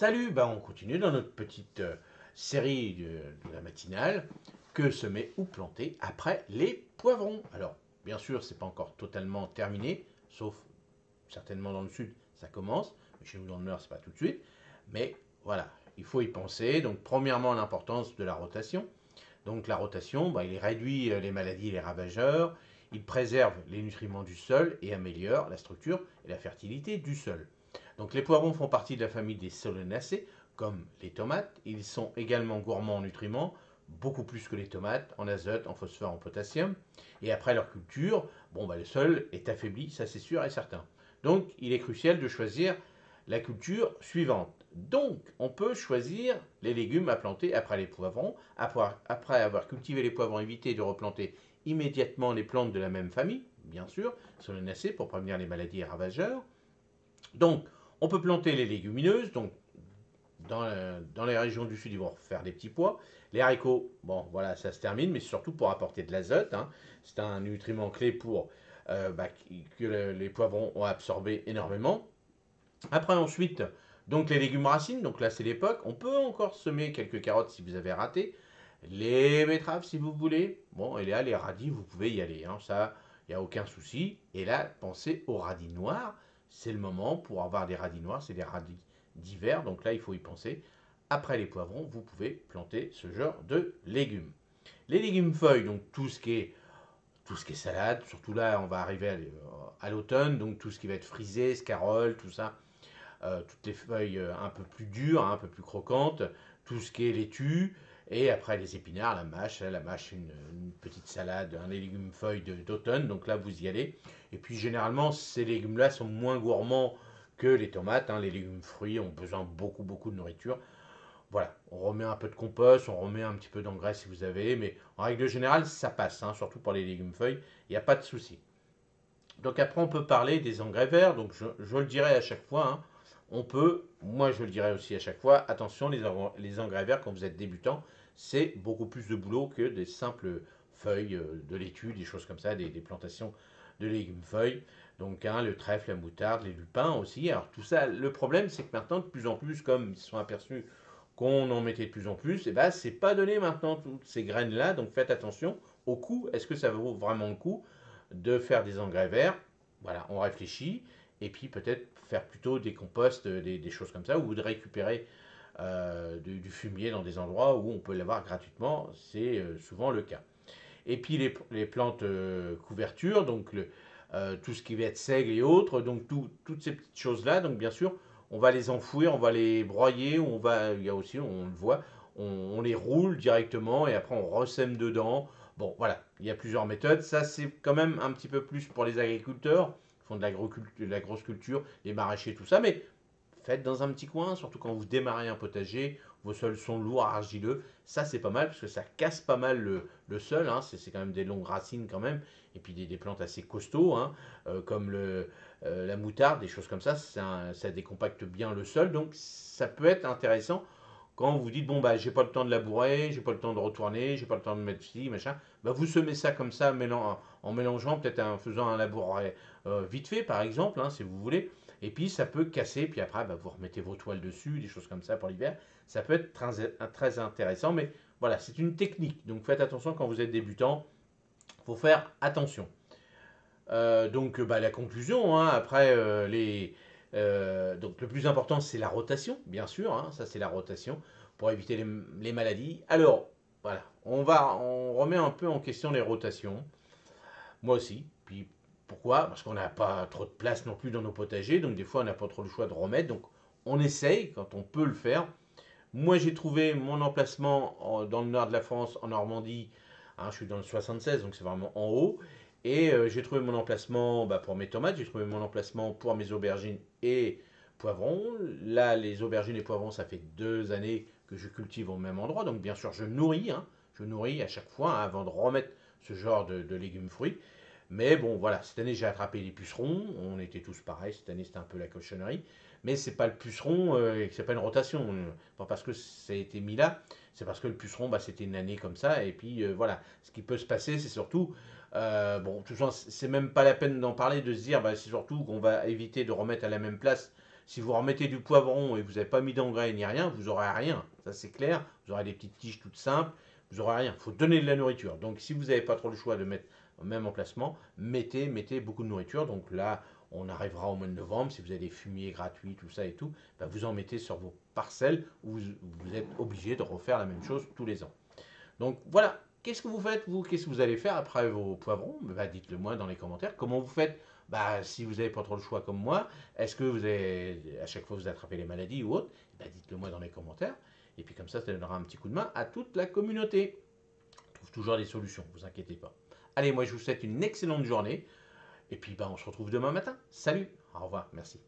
Salut, on continue dans notre petite série de la matinale. Que semer ou planter après les poivrons? Alors, bien sûr, c'est pas encore totalement terminé, sauf certainement dans le sud, ça commence. Mais chez nous dans le nord, c'est pas tout de suite. Mais voilà, il faut y penser. Donc, premièrement, l'importance de la rotation. Donc, la rotation, il réduit les maladies et les ravageurs. Il préserve les nutriments du sol et améliore la structure et la fertilité du sol. Donc les poivrons font partie de la famille des solanacées, comme les tomates. Ils sont également gourmands en nutriments, beaucoup plus que les tomates, en azote, en phosphore, en potassium. Et après leur culture, le sol est affaibli, ça c'est sûr et certain. Donc il est crucial de choisir la culture suivante. Donc on peut choisir les légumes à planter après les poivrons. Après avoir cultivé les poivrons, éviter de replanter immédiatement les plantes de la même famille, bien sûr, solanacées pour prévenir les maladies et ravageurs. Donc, on peut planter les légumineuses. Donc, dans les régions du sud, ils vont faire des petits pois. Les haricots, voilà, ça se termine, mais surtout pour apporter de l'azote, hein. C'est un nutriment clé pour que les poivrons ont absorbé énormément. Après, ensuite, donc les légumes racines. Donc là, c'est l'époque. On peut encore semer quelques carottes si vous avez raté. Les betteraves, si vous voulez. Bon, et là, les radis, vous pouvez y aller, hein. Ça, il n'y a aucun souci. Et là, pensez aux radis noirs. C'est le moment pour avoir des radis noirs. C'est des radis d'hiver. Donc là, il faut y penser. Après les poivrons, vous pouvez planter ce genre de légumes. Les légumes feuilles, donc tout ce qui est salade, surtout là, on va arriver à l'automne, donc tout ce qui va être frisé, scarole, tout ça, toutes les feuilles un peu plus dures, hein, un peu plus croquantes, tout ce qui est laitue, et après les épinards, la mâche une petite salade, un légumes feuilles d'automne, donc là vous y allez. Et puis généralement ces légumes-là sont moins gourmands que les tomates, hein. Les légumes fruits ont besoin beaucoup beaucoup de nourriture. Voilà, on remet un peu de compost, on remet un petit peu d'engrais si vous avez, mais en règle générale ça passe, hein, surtout pour les légumes feuilles, il n'y a pas de souci. Donc après, on peut parler des engrais verts. Donc je le dirai à chaque fois, hein. Moi je le dirai aussi à chaque fois, attention, les engrais verts, quand vous êtes débutant, c'est beaucoup plus de boulot que des simples feuilles de laitue, des choses comme ça, des plantations de légumes feuilles. Donc hein, le trèfle, la moutarde, les lupins aussi. Alors tout ça, le problème c'est que maintenant, de plus en plus, comme ils sont aperçus qu'on en mettait de plus en plus, et ben c'est pas donné maintenant toutes ces graines-là. Donc faites attention au coût. Est-ce que ça vaut vraiment le coup de faire des engrais verts? Voilà, on réfléchit. Et puis peut-être faire plutôt des composts, des choses comme ça, ou de récupérer du fumier dans des endroits où on peut l'avoir gratuitement. C'est souvent le cas. Et puis les plantes couvertures, donc tout ce qui va être seigle et autres, donc toutes ces petites choses-là, donc bien sûr, on va les enfouir, on va les broyer, il y a aussi, on le voit, on les roule directement et après on ressème dedans. Bon, voilà, il y a plusieurs méthodes. Ça, c'est quand même un petit peu plus pour les agriculteurs qui font de la grosse culture, les maraîchers, tout ça, mais faites dans un petit coin, surtout quand vous démarrez un potager, vos sols sont lourds, argileux. Ça, c'est pas mal parce que ça casse pas mal le sol, hein. C'est quand même des longues racines quand même. Et puis des plantes assez costauds, hein, comme la moutarde, des choses comme ça. Ça décompacte bien le sol. Donc, ça peut être intéressant quand vous dites, bon, j'ai pas le temps de labourer, j'ai pas le temps de retourner, j'ai pas le temps de mettre ci, machin. Vous semez ça comme ça en mélangeant, peut-être en faisant un labour vite fait, par exemple, hein, si vous voulez. Et puis ça peut casser, puis après vous remettez vos toiles dessus, des choses comme ça pour l'hiver. Ça peut être très intéressant, mais voilà, c'est une technique. Donc faites attention quand vous êtes débutant, il faut faire attention. Donc la conclusion, hein, après donc le plus important c'est la rotation, bien sûr, hein, ça c'est la rotation pour éviter les maladies. Alors voilà, on remet un peu en question les rotations. Moi aussi. Puis pourquoi? Parce qu'on n'a pas trop de place non plus dans nos potagers, donc des fois on n'a pas trop le choix de remettre. Donc on essaye quand on peut le faire. Moi j'ai trouvé mon emplacement dans le nord de la France, en Normandie. Hein, je suis dans le 76, donc c'est vraiment en haut. Et j'ai trouvé mon emplacement pour mes tomates, j'ai trouvé mon emplacement pour mes aubergines et poivrons. Là, les aubergines et poivrons, ça fait 2 années que je cultive au même endroit. Donc bien sûr, je nourris, hein, je nourris à chaque fois, hein, avant de remettre ce genre de légumes fruits. Mais bon, voilà, cette année j'ai attrapé les pucerons. On était tous pareils. Cette année c'était un peu la cochonnerie. Mais c'est pas le puceron, c'est pas une rotation. Pas parce que ça a été mis là, c'est parce que le puceron, c'était une année comme ça. Et puis voilà, ce qui peut se passer, c'est surtout. Bon, tout ça, c'est même pas la peine d'en parler, de se dire, c'est surtout qu'on va éviter de remettre à la même place Si vous remettez du poivron et que vous n'avez pas mis d'engrais ni rien, vous n'aurez rien. Ça c'est clair. Vous aurez des petites tiges toutes simples. Vous n'aurez rien. Il faut donner de la nourriture. Donc si vous n'avez pas trop le choix de mettre au même emplacement, mettez beaucoup de nourriture. Donc là, on arrivera au mois de novembre. Si vous avez des fumiers gratuits, tout ça et tout, bah, vous en mettez sur vos parcelles où vous êtes obligé de refaire la même chose tous les ans. Donc voilà, qu'est-ce que vous faites, vous? Qu'est-ce que vous allez faire après vos poivrons? Bah, dites-le moi dans les commentaires. Comment vous faites? Bah, si vous n'avez pas trop le choix comme moi, est-ce que vous avez, à chaque fois vous attrapez les maladies ou autre? Bah, dites-le moi dans les commentaires. Et puis comme ça donnera un petit coup de main à toute la communauté. On trouve toujours des solutions, ne vous inquiétez pas. Allez, moi je vous souhaite une excellente journée. Et puis bah, on se retrouve demain matin. Salut, au revoir, merci.